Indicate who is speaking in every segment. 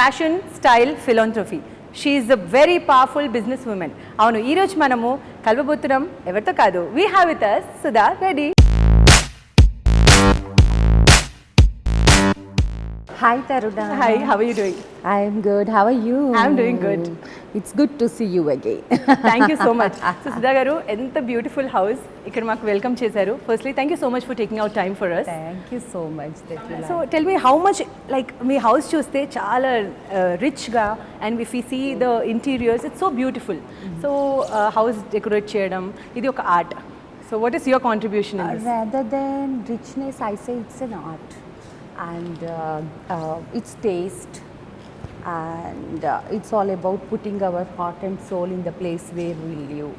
Speaker 1: Fashion, style, philanthropy. She is a very powerful business women. అవును, ఈరోజు మనము కలవబోతున్నాం ఎవరితో కాదు, we have with us Sudha Reddy.
Speaker 2: Hi Taruna.
Speaker 1: Hi, how are you doing?
Speaker 2: I am good. How are you?
Speaker 1: I am doing good.
Speaker 2: It's good to see you again.
Speaker 1: Thank you so much. So Sudha garu, ఎంత beautiful house ఇక్కడ మాకు welcome చేశారు. Firstly thank you so much for taking out time for us.
Speaker 2: Thank you so much that you
Speaker 1: so tell me how much like మీ house చూస్తే చాలా రిచ్గా and if you see the interiors it's so beautiful. So house decorate చేయడం ఇది ఒక art. So what is your contribution in this?
Speaker 2: Rather than richness, I say it's an art. And it's taste, and it's all about putting our heart and soul in the place where we live.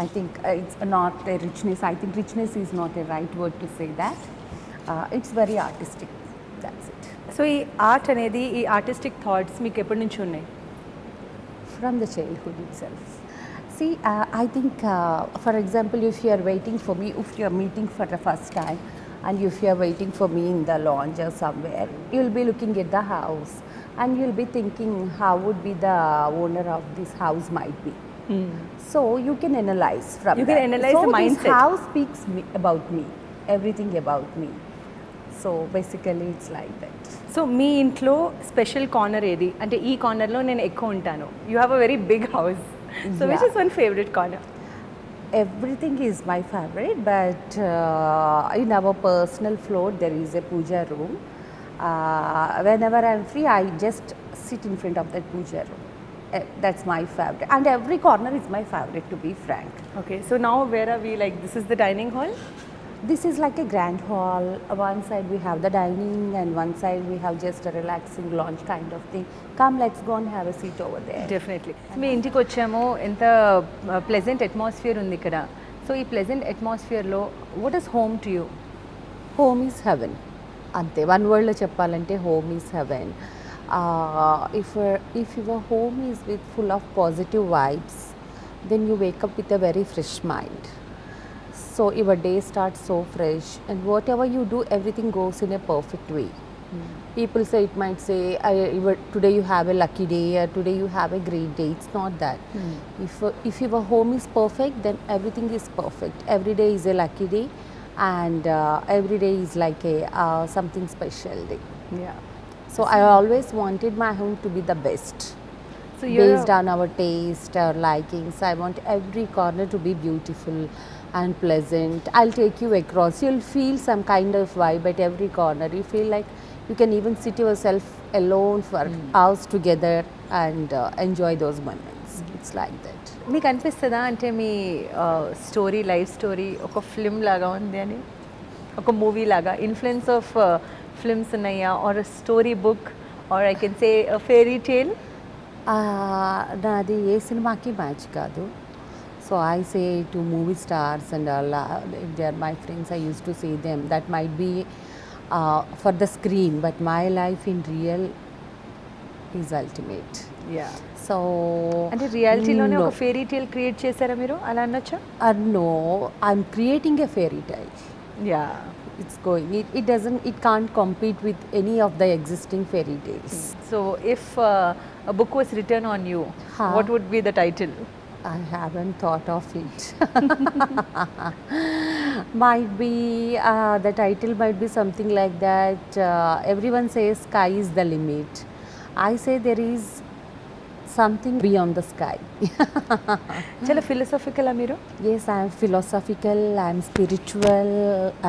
Speaker 2: I think it's not a richness. I think richness is not a right word to say that. It's very artistic. That's it.
Speaker 1: So ఈ art అనేది, ఈ artistic thoughts మీకు ఎప్పటి నుంచి ఉన్నాయి?
Speaker 2: From the childhood itself. See, I think, for example, if you are waiting for me, if you are meeting for the first time, and if you are waiting for me in the lounge or somewhere, you will be looking at the house and you will be thinking how would be the owner of this house might be. So you can analyze from
Speaker 1: You
Speaker 2: that.
Speaker 1: can analyze
Speaker 2: so
Speaker 1: the mindset.
Speaker 2: This house speaks about me, everything about me. So basically it's like that.
Speaker 1: So మీ ఇంట్లో special corner ఏది? అంటే ఈ కార్నర్లో నేను ఎక్కువ ఉంటాను. You have a very big house. So which is one favourite corner?
Speaker 2: Everything is my favorite, but in our personal floor there is a puja room. Whenever I am free, I just sit in front of that puja room. That's my favorite, and every corner is my favorite, to be frank.
Speaker 1: Okay, so now where are we? Like this is the dining hall?
Speaker 2: This is like a grand hall. One side we have the dining, and one side we have just a relaxing lounge kind of thing. Come, let's go and have a seat over there.
Speaker 1: Definitely. మీ ఇంటికి వచ్చాము, ఎంత pleasant atmosphere ఉంది ఇక్కడ. So ఈ pleasant అట్మాస్ఫియర్లో what is home to you?
Speaker 2: Home is heaven. అంతే, one వర్డ్లో చెప్పాలంటే home is heaven. If your home is with full of positive vibes, then you wake up with a very fresh mind. So your day starts so fresh, and whatever you do, everything goes in a perfect way. People say, it might say, today you have a lucky day, or today you have a great day. It's not that. If your home is perfect, then everything is perfect. Every day is a lucky day, and every day is like a something special day.
Speaker 1: Yeah.
Speaker 2: So I always wanted my home to be the best.
Speaker 1: So you're
Speaker 2: based on our taste, our likings. I want every corner to be beautiful and pleasant. I'll take you across. You'll feel some kind of vibe at every corner. You feel like you can even sit yourself alone for hours together and enjoy those moments. It's like that.
Speaker 1: మీకు అనిపిస్తుందా అంటే మీ story, life story ఒక film లాగా ఉంది అని? ఒక movie లాగా ఇన్ఫ్లుయెన్స్ ఆఫ్ ఫిల్మ్స్ ఉన్నాయా, or story book, or I can say fairy tale?
Speaker 2: నాది ఏ సినిమాకి మ్యాచ్ కాదు. So I say to movie stars and all, if they are my friends, I used to say them that might be for the screen, but my life in real is ultimate.
Speaker 1: Yeah.
Speaker 2: So
Speaker 1: అంటే రియాలిటీలోనే
Speaker 2: no.
Speaker 1: ఒక fairy టేల్ create చేశారా మీరు, అలా అనొచ్చా?
Speaker 2: No, I'm creating a fairy tale.
Speaker 1: Yeah.
Speaker 2: It's going. It can't compete with any of the existing fairy tales.
Speaker 1: So if a book was written on you, what would be the title?
Speaker 2: I haven't thought of it. Might be the title might be something like that. Everyone says sky is the limit. I say there is something beyond the sky.
Speaker 1: చాలా ఫిలసాఫికలా మీరు?
Speaker 2: Yes, I am philosophical, I am spiritual,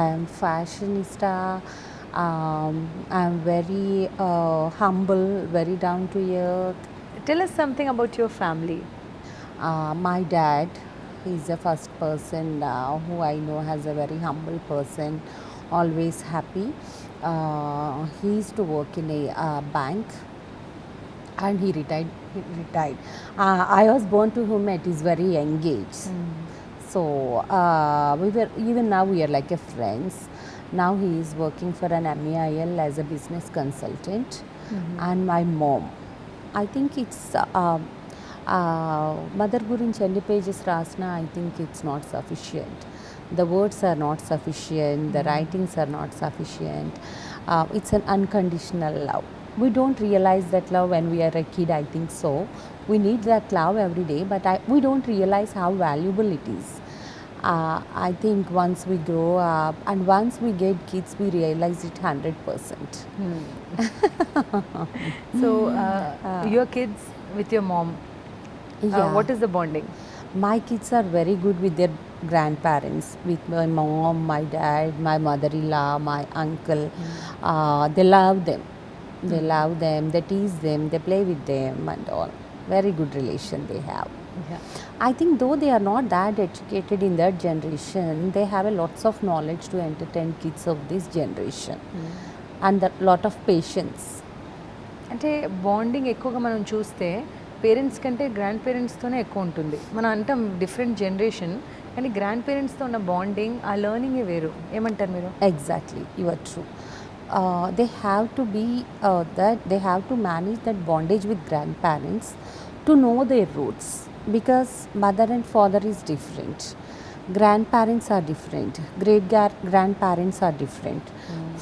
Speaker 2: I am fashionista. I am very humble, very down to earth.
Speaker 1: Tell us something about your family.
Speaker 2: My dad is the first person who I know has a very humble person, always happy. He used to work in a bank, and he retired. I was born to him at his very young age. So we are like a friends. Now he is working for an MEIL as a business consultant. And my mom, I think it's mother గురించి ఎన్ని pages రాసినా I think it's not sufficient. The words are not sufficient, the writings are not sufficient. It's an unconditional love. We don't realize that love when we are a kid, I think so. We need that love every day, but we don't realize how valuable it is. I think once we grow up and once we get kids, we realize it 100%.
Speaker 1: So, your kids with your mom,
Speaker 2: Yeah.
Speaker 1: what is the bonding?
Speaker 2: My kids are very good with their grandparents, with my mom, my dad, my mother-in-law, my uncle. They love them. They love them, they tease them, they play with them and all. Very good relation they have.
Speaker 1: Yeah.
Speaker 2: I think though they are not that educated in that generation, they have a lots of knowledge to entertain kids of this generation and a lot of patience.
Speaker 1: అంటే bonding ఎక్కువగా మనం చూస్తే parents కంటే grand పేరెంట్స్తోనే ఎక్కువ ఉంటుంది. మనం అంటాం different generation, కానీ గ్రాండ్ పేరెంట్స్తో ఉన్న బాండింగ్, ఆ లెర్నింగే వేరు. ఏమంటారు మీరు?
Speaker 2: Exactly, you are true. They have to be that they have to manage that bondage with grandparents to know their roots, because mother and father is different, grandparents are different, great grandparents are different.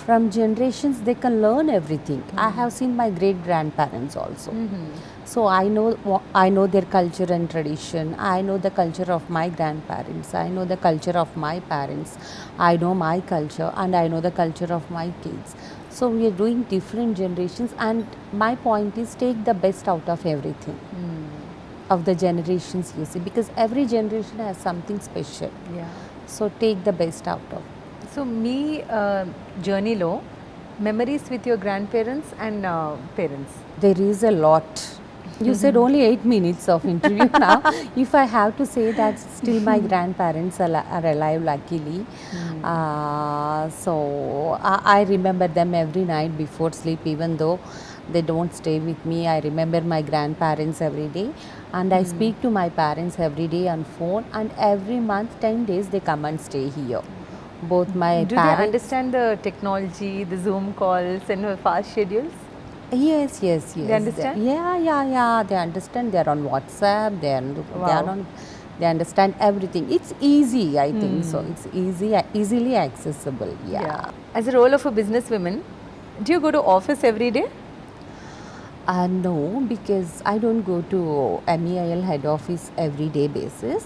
Speaker 2: From generations they can learn everything. I have seen my great grandparents also. So I know their culture and tradition. I know the culture of my grandparents. I know the culture of my parents. I know my culture and I know the culture of my kids. So we are doing different generations, and my point is take the best out of everything. Of the generations you see, because every generation has something special.
Speaker 1: Yeah.
Speaker 2: So take the best out of.
Speaker 1: So మీ జర్నీలో memories with your grand parents and parents?
Speaker 2: There is a lot. You said only 8 minutes of interview now. If I have to say that, still my grandparents are alive, luckily. So I remember them every night before sleep, even though they don't stay with me. I remember my grandparents every day, and I speak to my parents every day on phone, and every month 10 days they come and stay here. Both my
Speaker 1: Do they
Speaker 2: parents.
Speaker 1: understand the technology, the Zoom calls and fast schedules?
Speaker 2: Yes.
Speaker 1: They understand?
Speaker 2: Yeah. They understand. They are on WhatsApp. They are on. They understand everything. It's easy, I think so. It's easily accessible. Yeah.
Speaker 1: As a role of a business woman, do you go to office every day?
Speaker 2: No, because I don't go to MEIL head office everyday basis,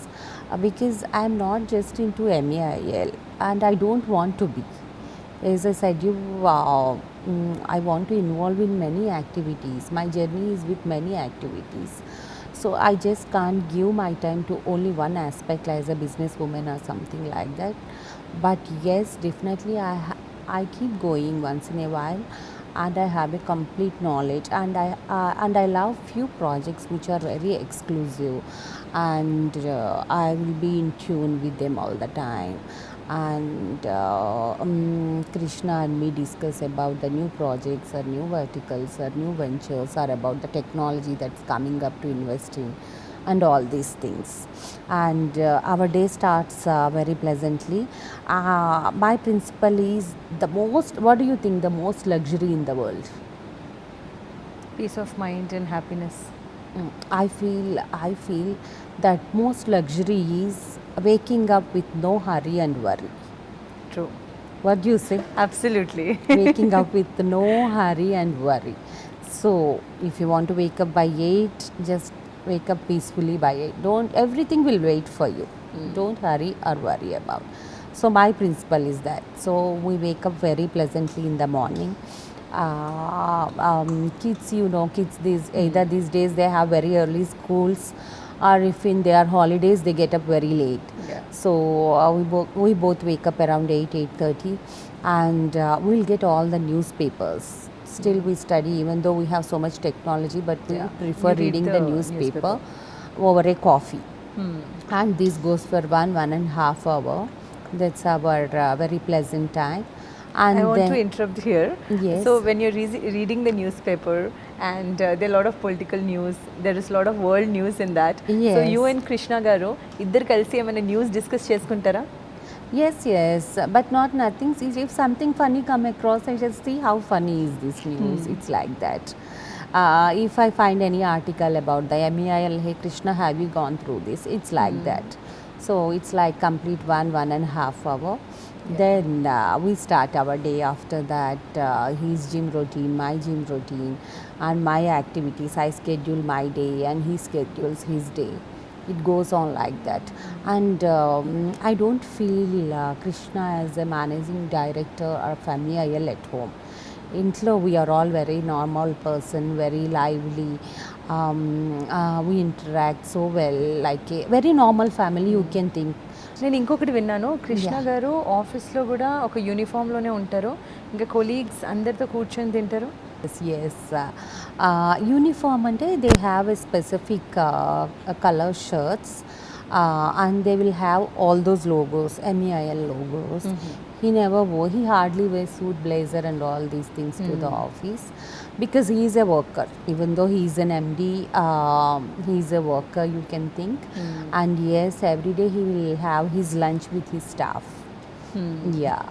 Speaker 2: because I'm not just into MEIL and I don't want to be. As I said, I want to involve in many activities. My journey is with many activities. So I just can't give my time to only one aspect as a businesswoman or something like that. But yes, definitely I keep going once in a while, and I have a complete knowledge, and I love few projects which are very exclusive, and I will be in tune with them all the time. And Krishna and me discuss about the new projects or new verticals or new ventures, or about the technology that's coming up to invest in, and all these things. And our day starts very pleasantly. My principle is what do you think the most luxury in the world?
Speaker 1: Peace of mind and happiness.
Speaker 2: I feel that most luxury is waking up with no hurry and worry.
Speaker 1: True.
Speaker 2: What do you say?
Speaker 1: Absolutely.
Speaker 2: Waking up with no hurry and worry. So if you want to wake up by 8, just wake up peacefully by 8. Everything will wait for you. Don't hurry or worry about. So my principle is that. So we wake up very pleasantly in the morning. Kids, either these days they have very early schools, or if in their holidays they get up very late.
Speaker 1: Yeah.
Speaker 2: So we both wake up around 8:30, and we'll get all the newspapers. Still we study, even though we have so much technology, but we prefer
Speaker 1: You read
Speaker 2: reading
Speaker 1: the
Speaker 2: the newspaper over a coffee. And this goes for 1.5 hour. That's our very pleasant time. And
Speaker 1: I want
Speaker 2: then,
Speaker 1: to interrupt here.
Speaker 2: Yes.
Speaker 1: So when you're reading the newspaper, and there are a lot of political news, there is a lot of world news in that. So
Speaker 2: Yes.
Speaker 1: you and Krishna garu iddar kalsi emana news discuss cheskuntara?
Speaker 2: yes, but not nothing. See, if something funny come across, I just see how funny is this news. It's like that. If I find any article about the MEIL, hey Krishna, have you gone through this? It's like that. So it's like complete 1.5 hour. Then we start our day. After that, his gym routine, my gym routine, and my activities. I schedule my day and he schedules his day. It goes on like that. And I don't feel Krishna as a managing director or family IL at home. Intlo we are all very normal person, very lively. We interact so well, like a very normal family you can think.
Speaker 1: నేను ఇంకొకటి విన్నాను, కృష్ణ గారు ఆఫీస్లో కూడా ఒక యూనిఫామ్లోనే ఉంటారు, ఇంకా colleagues అందరితో కూర్చొని తింటారు.
Speaker 2: Yes. Uniform ante they have a specific color shirts, and they will have all those logos, MEIL logos. He never wore, he hardly wears suit, blazer and all these things to the office, because he is a worker. Even though he is an MD, he is a worker, you can think. And yes, every day he will have his lunch with his staff. Yeah.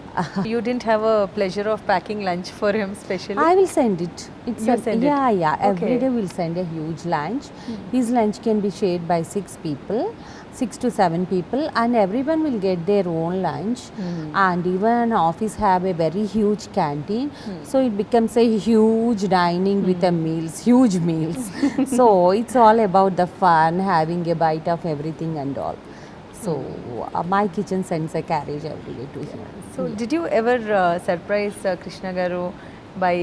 Speaker 1: You didn't have a pleasure of packing lunch for him specially?
Speaker 2: I will send it.
Speaker 1: You send it?
Speaker 2: Yeah. Every
Speaker 1: Okay.
Speaker 2: day we'll send a huge lunch. His lunch can be shared by 6 people, 6 to 7 people, and everyone will get their own lunch. And even office have a very huge canteen, so it becomes a huge dining with a meals, huge meals. So it's all about the fun, having a bite of everything and all. So my kitchen sends a carriage every day to him.
Speaker 1: So did you ever surprise Krishna garu by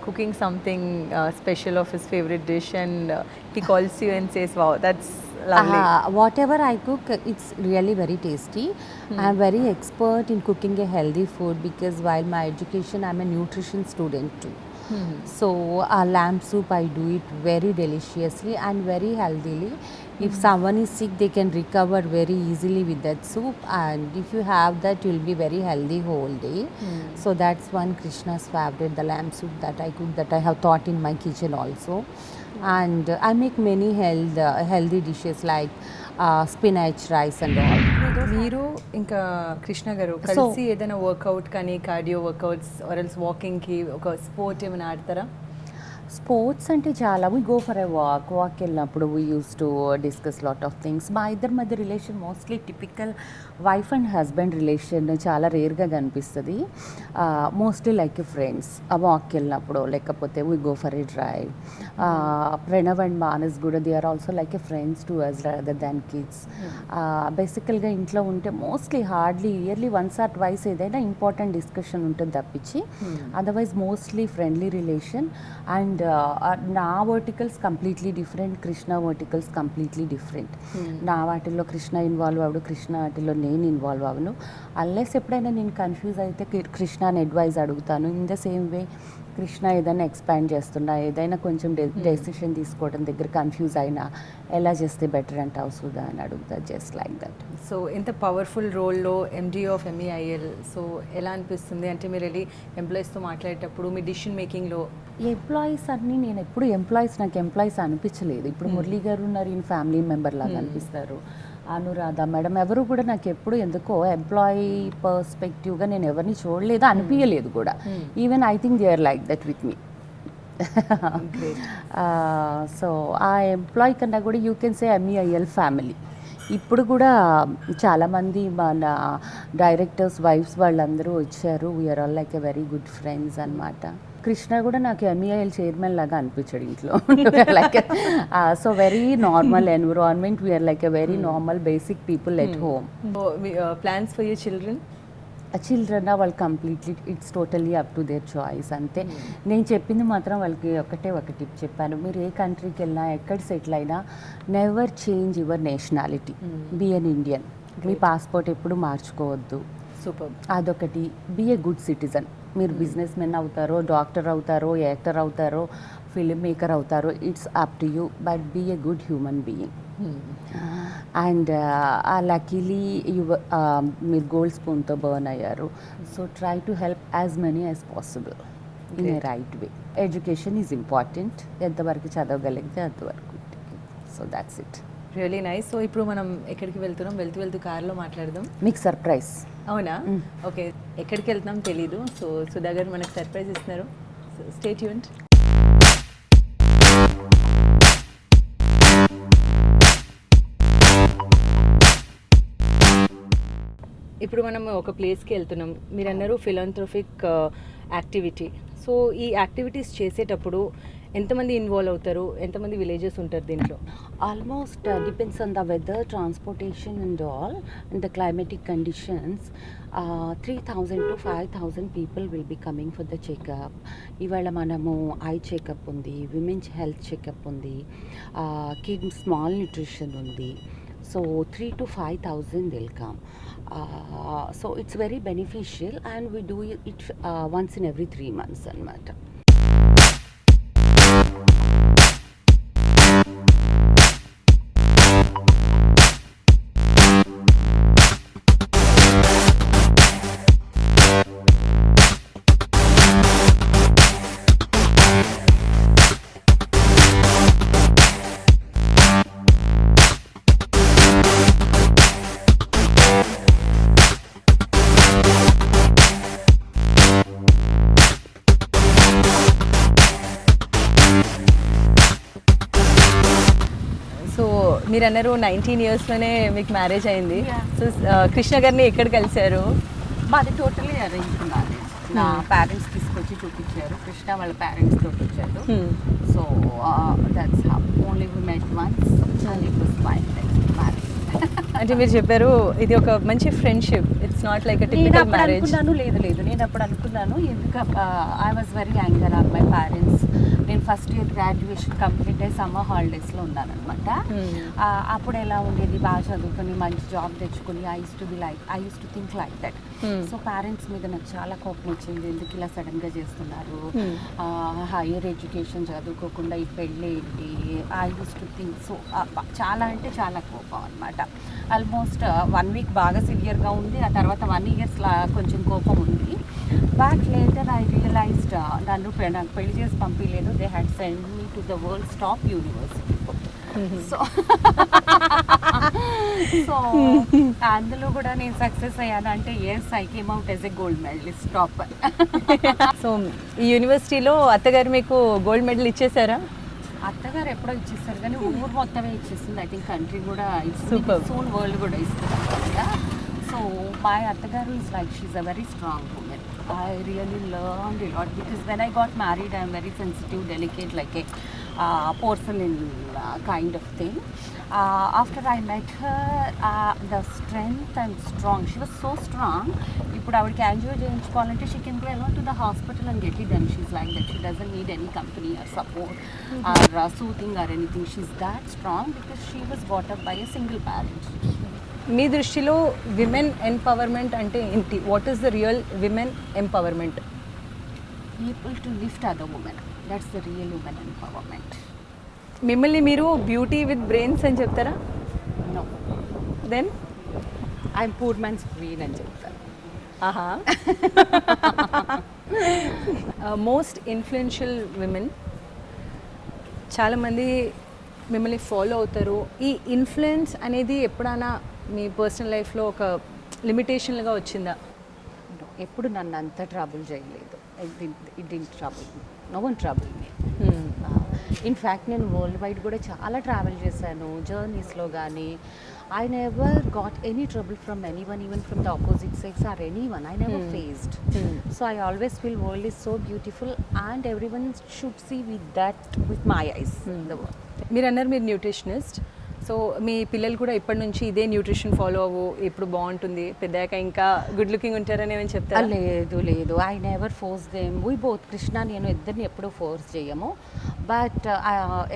Speaker 1: cooking something special of his favorite dish, and he calls you and says, wow, that's lovely?
Speaker 2: Whatever I cook, it's really very tasty. I'm very expert in cooking a healthy food, because while my education, I'm a nutrition student too. So lamb soup, I do it very deliciously and very healthily. If someone is sick, they can recover very easily with that soup, and if you have that, you'll be very healthy whole day. So that's one Krishna's favorite, the lamb soup that I cook, that I have taught in my kitchen also. And I make many healthy dishes like spinach rice and all.
Speaker 1: మీరు ఇంకా కృష్ణ గారు కలిసి ఏదైనా work out కానీ, cardio workouts or else వాకింగ్కి ఒక sport ఏమైనా ఆడతారా?
Speaker 2: స్పోర్ట్స్ అంటే చాలా, we go for a walk వెళ్ళినప్పుడు we use to discuss lot of things. మా ఇద్దరి మధ్య relation mostly typical wife and husband relation, చాలా రేర్గా కనిపిస్తుంది. Mostly like a friends. Walk వెళ్ళినప్పుడు, లేకపోతే we go for a drive. Pranav and Manas కూడా they are also like a friends to us other than kids. బేసికల్గా ఇంట్లో ఉంటే mostly hardly yearly once or twice ఏదైనా ఇంపార్టెంట్ డిస్కషన్ ఉంటుంది తప్పించి, otherwise mostly friendly relation. And నా verticals completely different, Krishna verticals completely different. నా వాటిల్లో కృష్ణ ఇన్వాల్వ్ అవ్వడు, కృష్ణ వాటిల్లో నేను ఇన్వాల్వ్ అవ్వను. అన్లెస్ ఎప్పుడైనా నేను కన్ఫ్యూజ్ అయితే కృష్ణని అడ్వైజ్ అడుగుతాను. In the same way Krishna ఏదైనా ఎక్స్పాండ్ చేస్తున్నా, ఏదైనా కొంచెం డెసిషన్ తీసుకోవడం దగ్గర కన్ఫ్యూజ్ అయినా, ఎలా చేస్తే బెటర్ అంటావు సుధా అని అడుగుతా, జస్ట్ లైక్ దట్.
Speaker 1: సో ఇంత పవర్ఫుల్ రోల్లో ఎండి ఆఫ్ MEIL, సో ఎలా అనిపిస్తుంది అంటే మీరు వెళ్ళి ఎంప్లాయీస్తో మాట్లాడేటప్పుడు మీ డిసిషన్ మేకింగ్లో?
Speaker 2: ఎంప్లాయీస్ అన్నీ, నేను ఎప్పుడు నాకు ఎంప్లాయీస్ అనిపించలేదు. ఇప్పుడు మురళీ గారు ఉన్నారు, ఈయన ఫ్యామిలీ మెంబర్ లాగా అనిపిస్తారు. అనురాధ మేడం ఎవరు కూడా నాకు ఎప్పుడు ఎందుకో ఎంప్లాయీ పర్స్పెక్టివ్గా నేను ఎవరిని చూడలేదు, అనిపించలేదు కూడా. Even I think they are like that with me. So ఆ ఎంప్లాయీ కన్నా కూడా you can say MEIL family. ఇప్పుడు కూడా చాలామంది మన డైరెక్టర్స్ వైఫ్స్ వాళ్ళందరూ వచ్చారు. We're all like a very good friends అనమాట. కృష్ణ కూడా నాకు MEIL చైర్మన్ లాగా అనిపించాడు ఇంట్లో. Like so very normal environment, we're like a very normal basic people at home.
Speaker 1: Plans for your children?
Speaker 2: Children వాళ్ళు completely it's totally up to their choice అంతే. నేను చెప్పింది మాత్రం వాళ్ళకి ఒక టిప్ చెప్పాను. మీరు ఏ కంట్రీకి వెళ్ళినా, ఎక్కడ సెటిల్ అయినా, never change your nationality. Be an Indian. మీ పాస్పోర్ట్ ఎప్పుడు మార్చుకోవద్దు.
Speaker 1: సూపర్.
Speaker 2: అదొకటి. Be a good citizen. మీరు బిజినెస్ మెన్ అవుతారో, డాక్టర్ అవుతారో, యాక్టర్ అవుతారో, ఫిల్మ్ మేకర్ అవుతారో, it's up to you, but be a good human being. And luckily మీరు గోల్డ్ స్పూన్తో బర్న్ అయ్యారు. So try to help as many as possible in a right way. Education is important. ఎంతవరకు చదవగలిగితే అంతవరకు. So that's it.
Speaker 1: Really nice. So ఇప్పుడు మనం ఎక్కడికి వెళ్తున్నాం? వెళ్తూ కార్లో మాట్లాడదాం.
Speaker 2: మీకు సర్ప్రైజ్.
Speaker 1: అవునా? ఓకే. ఎక్కడికి వెళ్తున్నాం తెలీదు. సో సుధా గారు మనకు సర్ప్రైజ్ ఇస్తున్నారు. Stay tuned. ఇప్పుడు మనం ఒక ప్లేస్కి వెళ్తున్నాం, మీరు అన్నారు ఫిలాంథ్రోఫిక్ యాక్టివిటీ. సో ఈ యాక్టివిటీస్ చేసేటప్పుడు ఎంతమంది ఇన్వాల్వ్ అవుతారు, ఎంతమంది విలేజెస్ ఉంటారు దీంట్లో?
Speaker 2: Almost depends on the weather, transportation and all, and the climatic conditions. 3,000 to 5,000 people will be coming for the checkup. ఇవాళ మనము ఐ చెకప్ ఉంది, విమెన్స్ హెల్త్ చెకప్ ఉంది, కిడ్ స్మాల్ న్యూట్రిషన్ ఉంది. So 3 to 5,000 will come. So it's very beneficial and we do it once in every 3 months అన్నమాట.
Speaker 1: So మీరు అన్నారు 19 ఇయర్స్లోనే మీకు marriage అయింది.
Speaker 2: Yeah.
Speaker 1: సో కృష్ణ గారిని ఎక్కడ కలిశారు?
Speaker 2: మాది టోటలీ అరేంజ్ మ్యారేజ్. నా పేరెంట్స్ తీసుకొచ్చి చూపించారు, కృష్ణ వాళ్ళ పేరెంట్స్ తోటి వచ్చారు. So that's how only we met once and it was fine marriage.
Speaker 1: అంటే మీరు చెప్పారు ఇది ఒక మంచి friendship, it's not like a
Speaker 2: నేను
Speaker 1: టిపికల్
Speaker 2: అప్పుడు
Speaker 1: మ్యారేజ్.
Speaker 2: అనుకున్నాను, లేదు నేను అప్పుడు అనుకున్నాను, ఎందుకు I was very anger on my parents. నేను ఫస్ట్ ఇయర్ గ్రాడ్యుయేషన్ కంప్లీట్ అయ్యి సమ్మర్ హాలిడేస్లో ఉన్నాను అనమాట. అప్పుడు ఎలా ఉండేది, బాగా చదువుకొని మంచి జాబ్ తెచ్చుకొని I use to think like that. So parents మీద నాకు చాలా కోపం వచ్చింది, ఎందుకు ఇలా సడన్గా చేస్తున్నారు, హైయర్ ఎడ్యుకేషన్ చదువుకోకుండా ఈ పెళ్ళి ఏంటి, I use to think. So చాలా అంటే చాలా కోపం అనమాట. ఆల్మోస్ట్ 1 వీక్ బాగా సివియర్గా ఉంది, ఆ తర్వాత 1 ఇయర్ కొంచెం కోపం ఉంది. బట్ లేటర్ ఐ రియలైజ్డ్ నాకు పెళ్లి చేసి పంపించలేదు, they had send me to the world's top university. So so అందులో కూడా నేను సక్సెస్ అయ్యాను అంటే yes, I came out as a gold medalist topper.
Speaker 1: సో ఈ యూనివర్సిటీలో అత్తగారు మీకు గోల్డ్ మెడల్ ఇచ్చేసారా?
Speaker 2: అత్తగారు ఎప్పుడో ఇచ్చేస్తారు కానీ ఊరు మొత్తమే ఇచ్చేస్తుంది. ఐ థింక్ కంట్రీ కూడా
Speaker 1: Superb.
Speaker 2: సూన్ వరల్డ్ కూడా ఇస్తుంది కదా. సో మై అత్తగారు is like she a very strong women. I really learned a lot because when I got married, I'm very sensitive, delicate, like a porcelain kind of thing. After I met her, the strength and strong. She was so strong. ఇప్పుడు ఆవిడకి angio చేయించుకోవాలంటే she can go alone to the hospital and get it done. She's like that. She doesn't need any company or support or soothing or anything. She's that strong because she was brought up by a single parent.
Speaker 1: మీ దృష్టిలో women empowerment అంటే ఏంటి? What is the real women empowerment?
Speaker 2: People to lift other women. That's the real women empowerment.
Speaker 1: మిమ్మల్ని మీరు beauty with brains అని చెప్తారా?
Speaker 2: No.
Speaker 1: Then
Speaker 2: I'm poor man's queen అని చెప్తాను.
Speaker 1: ఆహా. మోస్ట్ ఇన్ఫ్లుయెన్షియల్ విమెన్, చాలామంది మిమ్మల్ని ఫాలో అవుతారు. ఈ ఇన్ఫ్లుయెన్స్ అనేది ఎప్పుడైనా మీ పర్సనల్ లైఫ్లో ఒక లిమిటేషన్గా వచ్చిందా?
Speaker 2: ఎప్పుడు నన్ను అంత ట్రబుల్ చేయలేదు. It didn't trouble, no one trouble me. In fact నేను వరల్డ్ వైడ్ కూడా చాలా ట్రావెల్ చేశాను జర్నీస్లో, కానీ I never got any trouble from any one, even from the opposite sex or any one. I never faced. So I always feel world is so beautiful and every one should see with my eyes the world.
Speaker 1: మీరు అన్నారు మీరు nutritionist. So మీ పిల్లలు కూడా ఇప్పటి నుంచి ఇదే nutrition follow అవ్వు, ఇప్పుడు బాగుంటుంది, పెద్దాక ఇంకా గుడ్ లుకింగ్ ఉంటారని ఏమని చెప్తారు?
Speaker 2: లేదు, I never force them. We both, Krishna నేను ఇద్దరిని ఎప్పుడూ ఫోర్స్ చేయము. But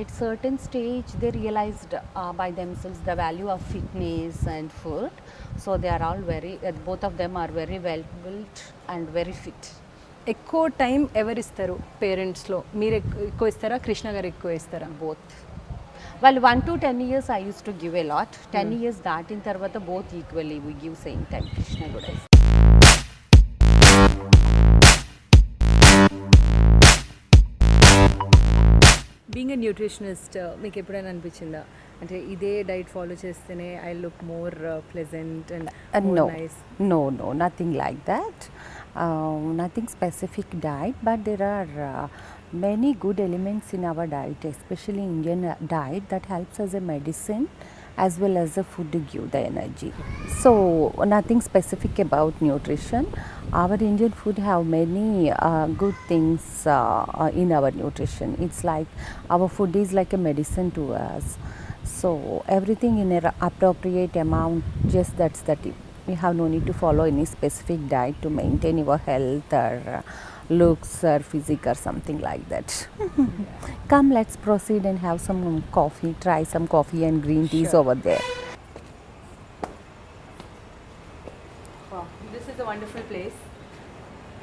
Speaker 2: at certain stage they realised by themselves the value of fitness and food. So they are all both of them are very well built and very fit.
Speaker 1: ఎక్కువ time ఎవరిస్తారు పేరెంట్స్లో? మీరు ఎక్కువ ఇస్తారా, కృష్ణ గారు ఎక్కువ ఇస్తారా?
Speaker 2: బోత్. వాళ్ళు 1 to 10 years I used to give a lot. 10 years దాటిన తర్వాత both equally we give same time. Krishna కూడా.
Speaker 1: బీయింగ్ ఎ న్యూట్రిషనిస్ట్ మీకు ఎప్పుడైనా అనిపించిందా, అంటే ఇదే డైట్ ఫాలో చేస్తేనే I look more pleasant and nice?
Speaker 2: No, nothing like that. Nothing specific diet, but there are many good elements in our diet, especially Indian diet, that helps as a medicine as well as the food to give the energy. So nothing specific about nutrition. Our Indian food have many good things in our nutrition. It's like our food is like a medicine to us. So everything in an appropriate amount, just that's the tip. We have no need to follow any specific diet to maintain your health or looks or physique or something like that. Come, let's proceed and have some coffee. Try some coffee and green teas over there.
Speaker 1: Wow, this is a wonderful place.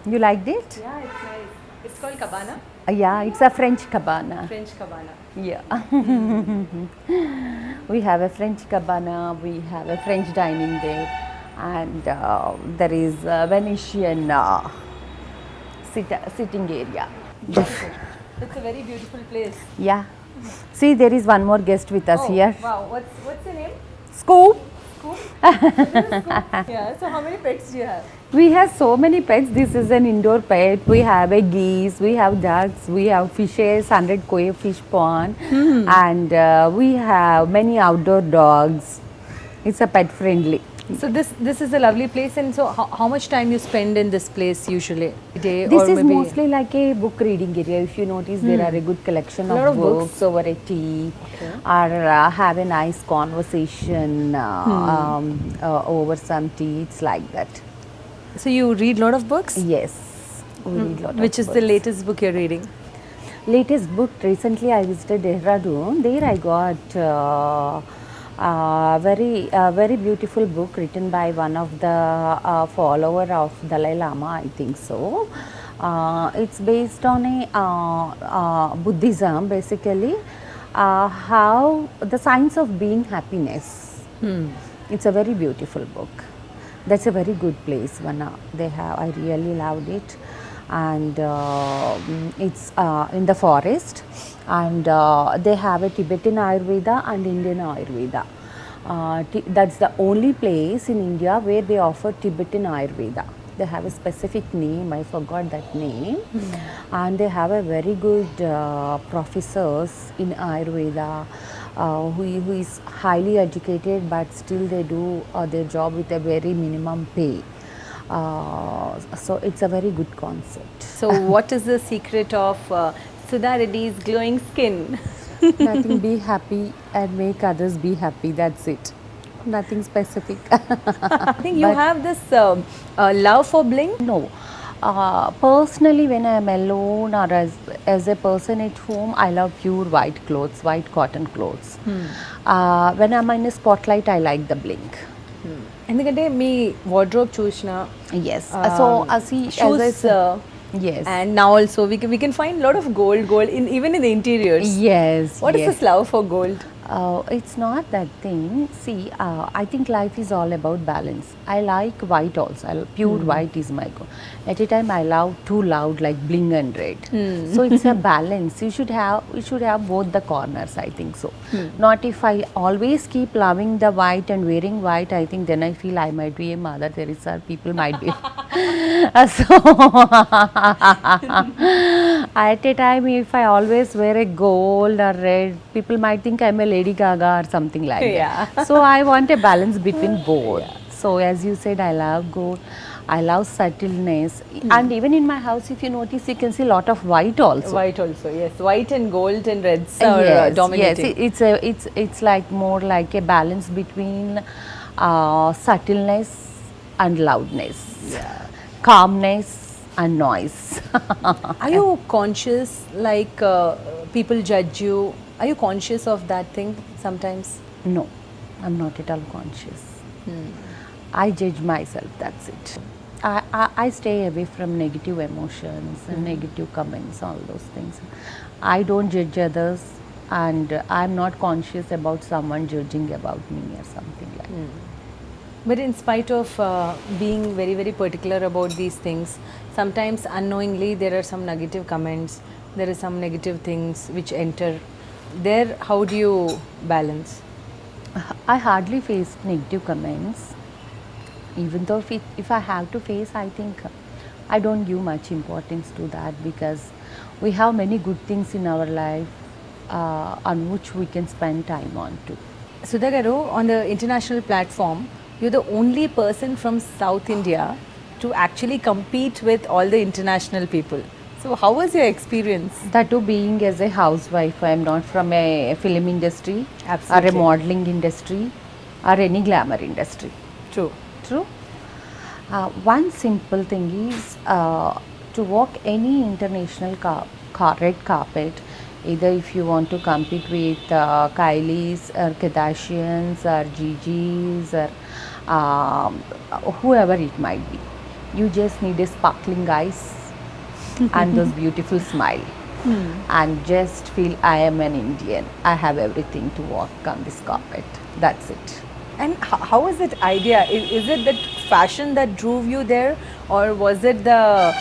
Speaker 2: You liked it?
Speaker 1: Yeah, it's nice. It's called Cabana,
Speaker 2: Yeah, it's a French cabana.
Speaker 1: French Cabana.
Speaker 2: Yeah. We have a French cabana, we have a French dining there, and there is a Venetian sitting area.
Speaker 1: It's a very beautiful place.
Speaker 2: Yeah. See, there is one more guest with us here.
Speaker 1: Wow, what's your name?
Speaker 2: Scoop.
Speaker 1: Scoop? Yeah, so how many pets do you have?
Speaker 2: We have so many pets. This is an indoor pet. We have a geese, we have ducks, we have fishes, 100 koi fish pond, and we have many outdoor dogs. It's a pet friendly.
Speaker 1: So this is a lovely place, and so how much time you spend in this place usually? A day
Speaker 2: This
Speaker 1: or
Speaker 2: is
Speaker 1: maybe
Speaker 2: mostly like a book reading area. If you notice, there are a good collection
Speaker 1: Lot
Speaker 2: of
Speaker 1: of books.
Speaker 2: books over a tea,
Speaker 1: Okay.
Speaker 2: or have a nice conversation over some tea. It's like that.
Speaker 1: So you read a lot of books?
Speaker 2: Yes, we read lot of
Speaker 1: Which is the
Speaker 2: books.
Speaker 1: latest book you're reading?
Speaker 2: Latest book, recently I visited Dehradun. There I got very beautiful book written by one of the follower of Dalai Lama, I think so. It's based on a Buddhism, basically, how the science of being happiness. It's a very beautiful book. That's a very good place. They have, I really loved it, and it's in the forest, and they have a Tibetan Ayurveda and Indian Ayurveda. That's the only place in India where they offer Tibetan Ayurveda. They have a specific name, I forgot that name, and they have a very good professors in Ayurveda who is highly educated, but still they do their job with a very minimum pay. So it's a very good concept.
Speaker 1: So what is the secret of Sudha Reddy's glowing skin?
Speaker 2: Nothing, be happy and make others be happy. That's it. Nothing specific.
Speaker 1: I think you have this love for bling.
Speaker 2: No. Personally, when I am alone or as a person at home, I love pure white clothes, white cotton clothes. When I'm in a spotlight, I like the bling.
Speaker 1: ఎందుకంటే మీ wardrobe చూసిన
Speaker 2: Yes. So, see, as I
Speaker 1: shoes
Speaker 2: said, yes.
Speaker 1: and now also we can find a lot of gold in even in the interiors.
Speaker 2: Yes.
Speaker 1: What is
Speaker 2: yes.
Speaker 1: this love for gold?
Speaker 2: It's not that thing. See, I think life is all about balance. I like white also. Pure white is my goal. At a time, I love too loud like bling and red. So it's a balance. You should have both the corners. I think so. Not if I always keep loving the white and wearing white. I think then I feel I might be a Mother Teresa. People might be. So at a time, if I always wear a gold or red, people might think I'm a Lady Gaga or something like that. So I want a balance between both. So as you said, I love gold. I love subtleness, and even in my house, if you notice, you can see a lot of white also.
Speaker 1: White also, yes. White and gold and reds are dominating.
Speaker 2: Yes, it's like more like a balance between subtleness and loudness, calmness and noise.
Speaker 1: Are you conscious, like people judge you? Are you conscious of that thing sometimes?
Speaker 2: No, I'm not at all conscious. I judge myself, that's it. I stay away from negative emotions and negative comments, all those things. I don't judge others, and I'm not conscious about someone judging about me or something like that.
Speaker 1: But in spite of being very, very particular about these things, sometimes unknowingly there are some negative comments, there are some negative things which enter. There, how do you balance?
Speaker 2: I hardly face negative comments. Even though if I have to face, I think I don't give much importance to that, because we have many good things in our life on which we can spend time on too.
Speaker 1: Sudha garu, on the international platform, you're the only person from South India to actually compete with all the international people. So how was your experience?
Speaker 2: That too, being as a housewife, I am not from a film industry or a
Speaker 1: Absolutely.
Speaker 2: modeling industry or any glamour industry.
Speaker 1: True.
Speaker 2: True. One simple thing is to walk any international red carpet, either if you want to compete with Kylie's or Kardashians or Gigi's or um, whoever it might be, you just need a sparkling eyes and those beautiful smile and just feel I am an Indian. I have everything to walk on this carpet. That's it.
Speaker 1: And how was that idea? Is it that fashion that drove you there, or was it the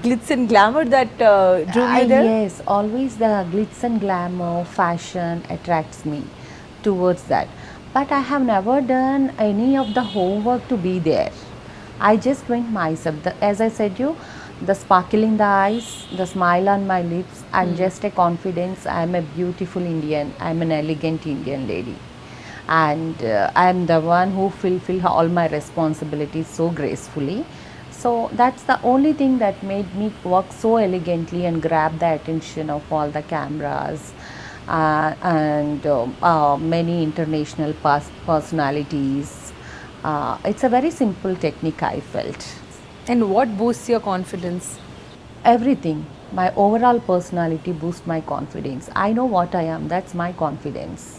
Speaker 1: glitz and glamour that drew you there?
Speaker 2: Yes, always the glitz and glamour fashion attracts me towards that. But I have never done any of the homework to be there. I just went myself. As I said you, the sparkle in the eyes, the smile on my lips, and just a confidence. I am a beautiful Indian. I am an elegant Indian lady. And I am the one who fulfill all my responsibilities so gracefully. So that's the only thing that made me work so elegantly and grab the attention of all the cameras and many international personalities. It's a very simple technique, I felt.
Speaker 1: And what boosts your confidence?
Speaker 2: Everything. My overall personality boosts my confidence. I know what I am, that's my confidence.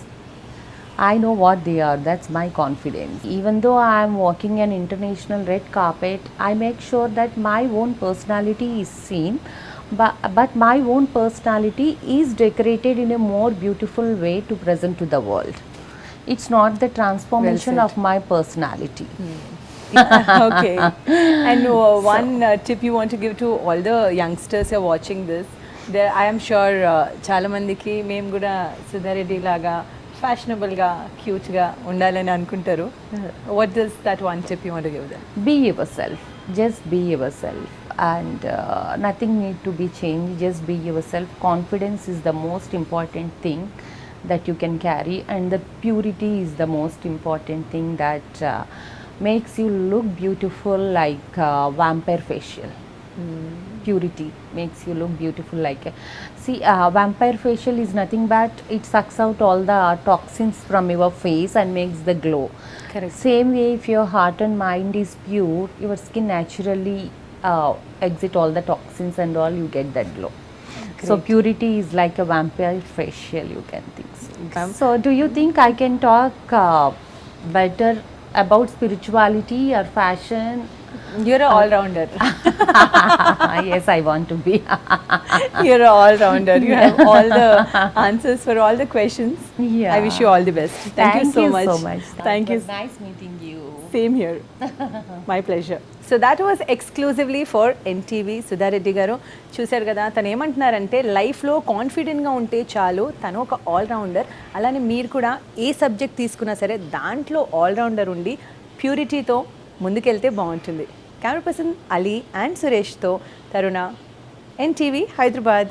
Speaker 2: I know what they are, that's my confidence. Even though I am walking an international red carpet, I make sure that my own personality is seen, but my own personality is decorated in a more beautiful way to present to the world. It's not the transformation
Speaker 1: said.
Speaker 2: of my personality.
Speaker 1: Okay. And one tip you want to give to all the youngsters who are watching this, there I am sure చాలా మందికి మేము కూడా సుధారెడ్డి లాగా ఫ్యాషనబుల్గా క్యూట్గా ఉండాలని అనుకుంటారు. What does that one tip you want to give them?
Speaker 2: Be yourself, just be yourself, and nothing need to be changed, just be yourself. Confidence is the most important thing that you can carry, and the purity is the most important thing that makes you look beautiful like vampire facial. Purity makes you look beautiful like vampire facial is nothing but it sucks out all the toxins from your face and makes the glow.
Speaker 1: Correct.
Speaker 2: Same way, if your heart and mind is pure, your skin naturally exit all the toxins and all, you get that glow. So purity is like a vampire facial, you can think so. So do you think I can talk better about spirituality or fashion?
Speaker 1: You're an all-rounder.
Speaker 2: Yes, I want to be.
Speaker 1: You're an all-rounder. You have all the answers for all the questions.
Speaker 2: Yeah.
Speaker 1: I wish you all the best. Thank you so much. Thank you.
Speaker 2: It was nice meeting you.
Speaker 1: Same here. My pleasure. So that was exclusively for NTV Sudha Reddy garu. చూశారు కదా, తను ఏమంటున్నారంటే లైఫ్లో కాన్ఫిడెంట్గా ఉంటే చాలు, తను ఒక ఆల్రౌండర్. అలానే మీరు కూడా ఏ సబ్జెక్ట్ తీసుకున్నా సరే దాంట్లో ఆల్రౌండర్ ఉండి ప్యూరిటీతో ముందుకెళ్తే బాగుంటుంది. కెమెరా పర్సన్ అలీ అండ్ సురేష్తో తరుణ, NTV హైదరాబాద్.